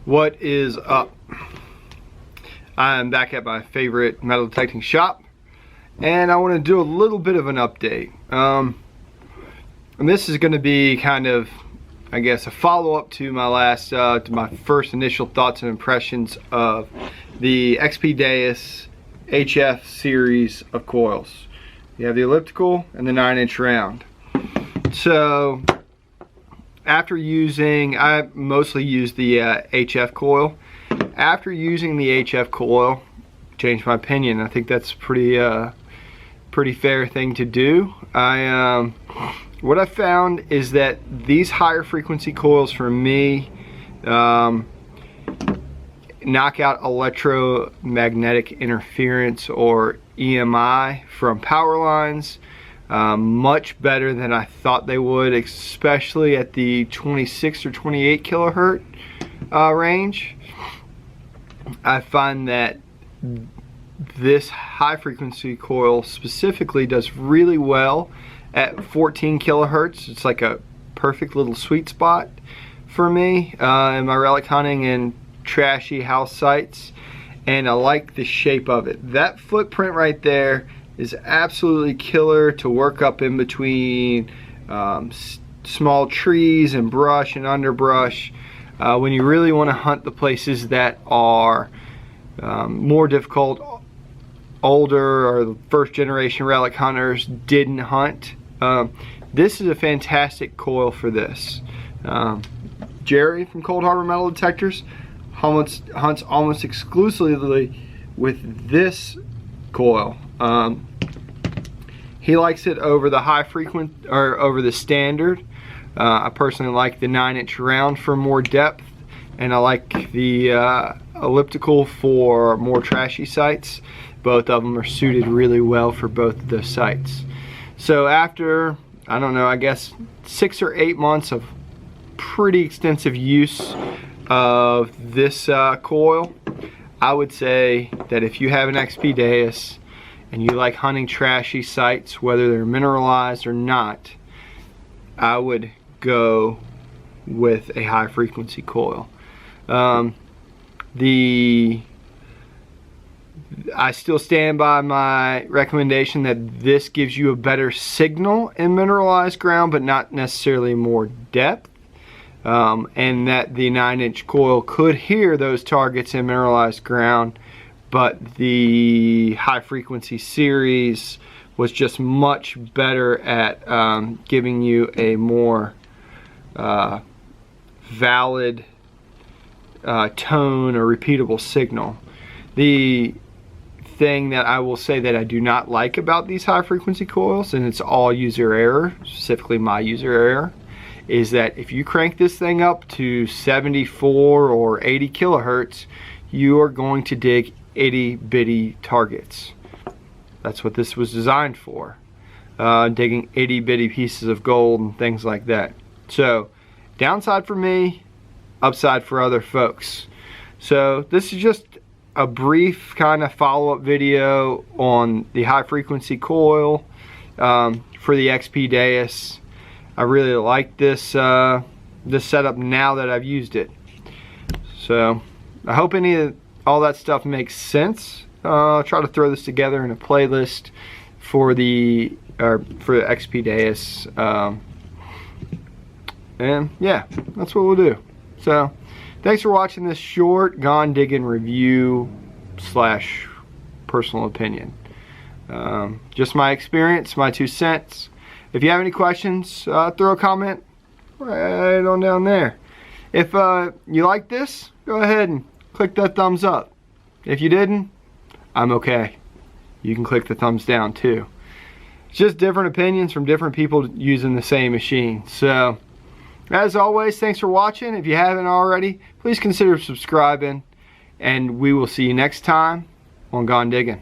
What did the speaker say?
What is up? I'm back at my favorite metal detecting shop, and I want to do a little bit of an update. And this is going to be kind of, I guess, a follow-up to my last, to my first initial thoughts and impressions of the XP Deus HF series of coils. You have the elliptical and the 9-inch round. So after using, I mostly use the HF coil. After using the HF coil, changed my opinion. I think that's pretty fair thing to do. What I found is that these higher frequency coils for me knock out electromagnetic interference, or EMI, from power lines much better than I thought they would, especially at the 26 or 28 kilohertz range. I find that this high frequency coil specifically does really well at 14 kilohertz. It's like a perfect little sweet spot for me in my relic hunting and trashy house sites, and I like the shape of it. That footprint right there is absolutely killer to work up in between small trees and brush and underbrush when you really want to hunt the places that are more difficult. Older or the first generation relic hunters didn't hunt. This is a fantastic coil for this. Jerry from Cold Harbor Metal Detectors hunts almost exclusively with this coil. He likes it over the high frequency, or over the standard. I personally like the 9-inch round for more depth, and I like the elliptical for more trashy sites. Both of them are suited really well for both of those sites. So after, I don't know, I guess 6 or 8 months of pretty extensive use of this coil, I would say that if you have an XP Deus and you like hunting trashy sites, whether they're mineralized or not, I would go with a high frequency coil. I still stand by my recommendation that this gives you a better signal in mineralized ground, but not necessarily more depth. And that the 9-inch coil could hear those targets in mineralized ground, but the high frequency series was just much better at giving you a more valid tone or repeatable signal. The thing that I will say that I do not like about these high frequency coils, and it's all user error, specifically my user error, is that if you crank this thing up to 74 or 80 kilohertz, you are going to dig itty bitty targets. That's what this was designed for, digging itty bitty pieces of gold and things like that. So downside for me, upside for other folks. So this is just a brief kind of follow-up video on the high frequency coil for the XP Deus. I really like this this setup now that I've used it. So I hope all that stuff makes sense. I'll try to throw this together in a playlist for the XP Deus, and yeah, that's what we'll do. So thanks for watching this short Gone Digging review / personal opinion. Just my experience, my 2 cents. If you have any questions, throw a comment right on down there. If you like this, go ahead and click that thumbs up. If you didn't, I'm okay. You can click the thumbs down too. It's just different opinions from different people using the same machine. So as always, thanks for watching. If you haven't already, please consider subscribing, and we will see you next time on Gone Digging.